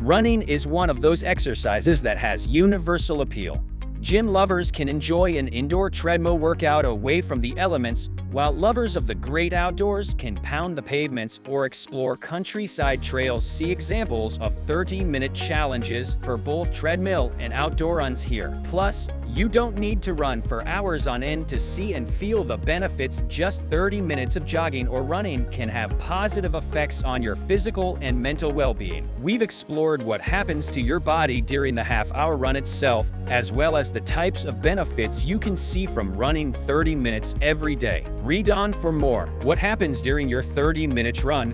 Running is one of those exercises that has universal appeal. Gym lovers can enjoy an indoor treadmill workout away from the elements, while lovers of the great outdoors can pound the pavements or explore countryside trails. See examples of 30-minute challenges for both treadmill and outdoor runs here. Plus, you don't need to run for hours on end to see and feel the benefits. Just 30 minutes of jogging or running can have positive effects on your physical and mental well-being. We've explored what happens to your body during the half-hour run itself, as well as the types of benefits you can see from running 30 minutes every day. Read on for more. What happens during your 30-minute run?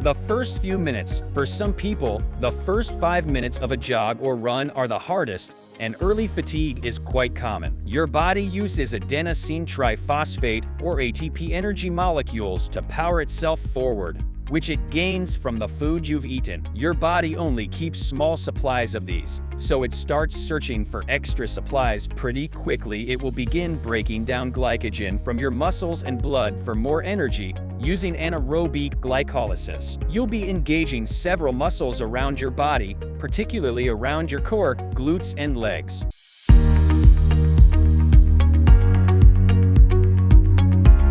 The first few minutes. For some people, the first 5 minutes of a jog or run are the hardest, and early fatigue is quite common. Your body uses adenosine triphosphate, or ATP energy molecules to power itself forward, which it gains from the food you've eaten. Your body only keeps small supplies of these, so it starts searching for extra supplies pretty quickly. It will begin breaking down glycogen from your muscles and blood for more energy, using anaerobic glycolysis. You'll be engaging several muscles around your body, particularly around your core, glutes, and legs.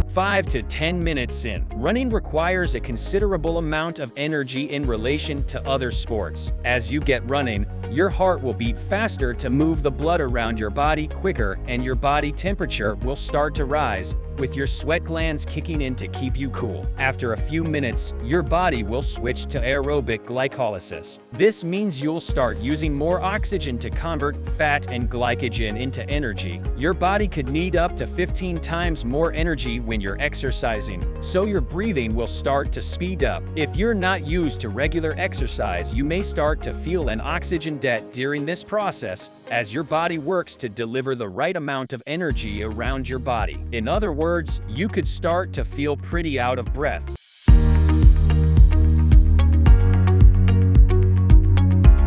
Five to 10 minutes in. Running requires a considerable amount of energy in relation to other sports. As you get running, your heart will beat faster to move the blood around your body quicker, and your body temperature will start to rise, with your sweat glands kicking in to keep you cool. After a few minutes, your body will switch to aerobic glycolysis. This means you'll start using more oxygen to convert fat and glycogen into energy. Your body could need up to 15 times more energy when you're exercising, so your breathing will start to speed up. If you're not used to regular exercise, you may start to feel an oxygen debt during this process, as your body works to deliver the right amount of energy around your body. In other words, you could start to feel pretty out of breath.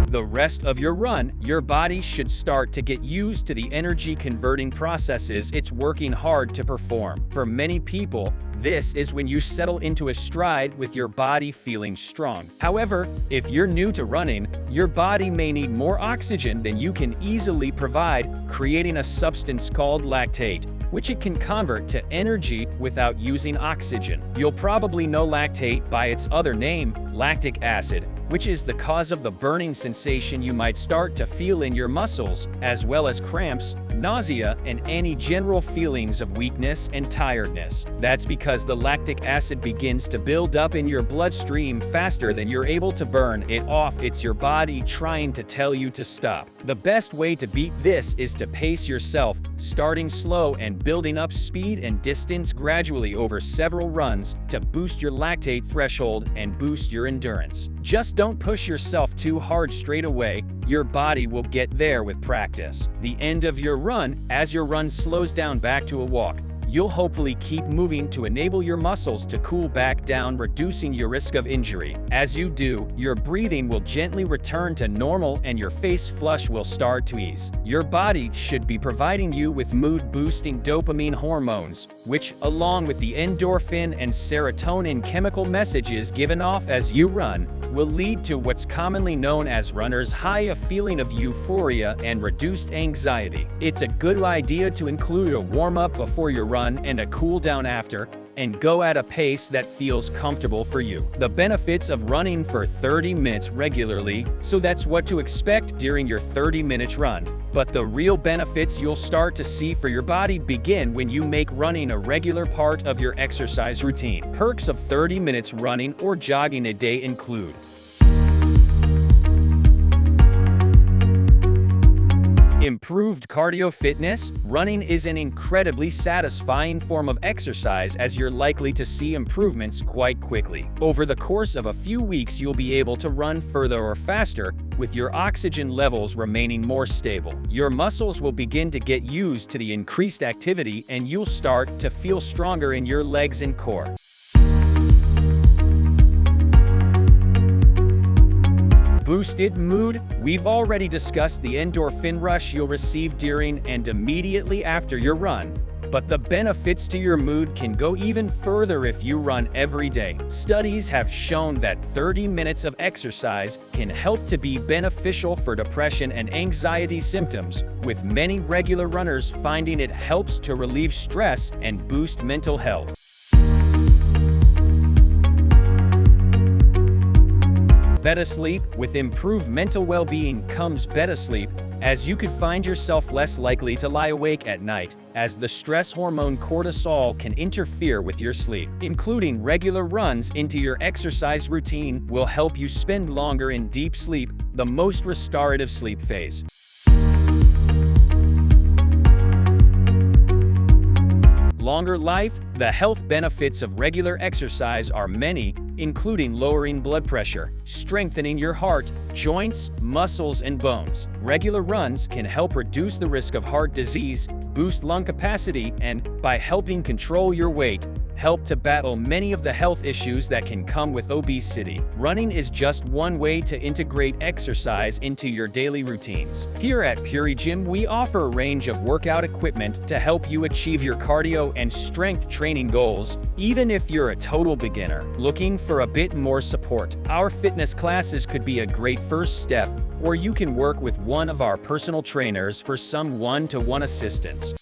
The rest of your run, your body should start to get used to the energy converting processes it's working hard to perform. For many people, this is when you settle into a stride with your body feeling strong. However, if you're new to running, your body may need more oxygen than you can easily provide, creating a substance called lactate, which it can convert to energy without using oxygen. You'll probably know lactate by its other name, lactic acid, which is the cause of the burning sensation you might start to feel in your muscles, as well as cramps, nausea, and any general feelings of weakness and tiredness. That's because the lactic acid begins to build up in your bloodstream faster than you're able to burn it off. It's your body trying to tell you to stop. The best way to beat this is to pace yourself, starting slow and building up speed and distance gradually over several runs to boost your lactate threshold and boost your endurance. Just don't push yourself too hard straight away. Your body will get there with practice. The end of your run, as your run slows down back to a walk, you'll hopefully keep moving to enable your muscles to cool back down, reducing your risk of injury. As you do, your breathing will gently return to normal and your face flush will start to ease. Your body should be providing you with mood-boosting dopamine hormones, which, along with the endorphin and serotonin chemical messages given off as you run, will lead to what's commonly known as runner's high, a feeling of euphoria and reduced anxiety. It's a good idea to include a warm-up before your run and a cool down after, and go at a pace that feels comfortable for you. The benefits of running for 30 minutes regularly, so that's what to expect during your 30-minute run. But the real benefits you'll start to see for your body begin when you make running a regular part of your exercise routine. Perks of 30 minutes running or jogging a day include: improved cardio fitness. Running is an incredibly satisfying form of exercise, as you're likely to see improvements quite quickly. Over the course of a few weeks, you'll be able to run further or faster, with your oxygen levels remaining more stable. Your muscles will begin to get used to the increased activity, and you'll start to feel stronger in your legs and core. Boosted mood. We've already discussed the endorphin rush you'll receive during and immediately after your run, But the benefits to your mood can go even further if you run every day. Studies have shown that 30 minutes of exercise can help to be beneficial for depression and anxiety symptoms, with many regular runners finding it helps to relieve stress and boost mental health. Better sleep. With improved mental well-being comes better sleep, as you could find yourself less likely to lie awake at night, as the stress hormone cortisol can interfere with your sleep. Including regular runs into your exercise routine will help you spend longer in deep sleep, the most restorative sleep phase. Longer life. The health benefits of regular exercise are many, including lowering blood pressure, strengthening your heart, joints, muscles, and bones. Regular runs can help reduce the risk of heart disease, boost lung capacity, and, by helping control your weight, help to battle many of the health issues that can come with obesity. Running is just one way to integrate exercise into your daily routines. Here at Puri Gym, we offer a range of workout equipment to help you achieve your cardio and strength training goals, even if you're a total beginner looking for a bit more support. Our fitness classes could be a great first step, or you can work with one of our personal trainers for some one-to-one assistance.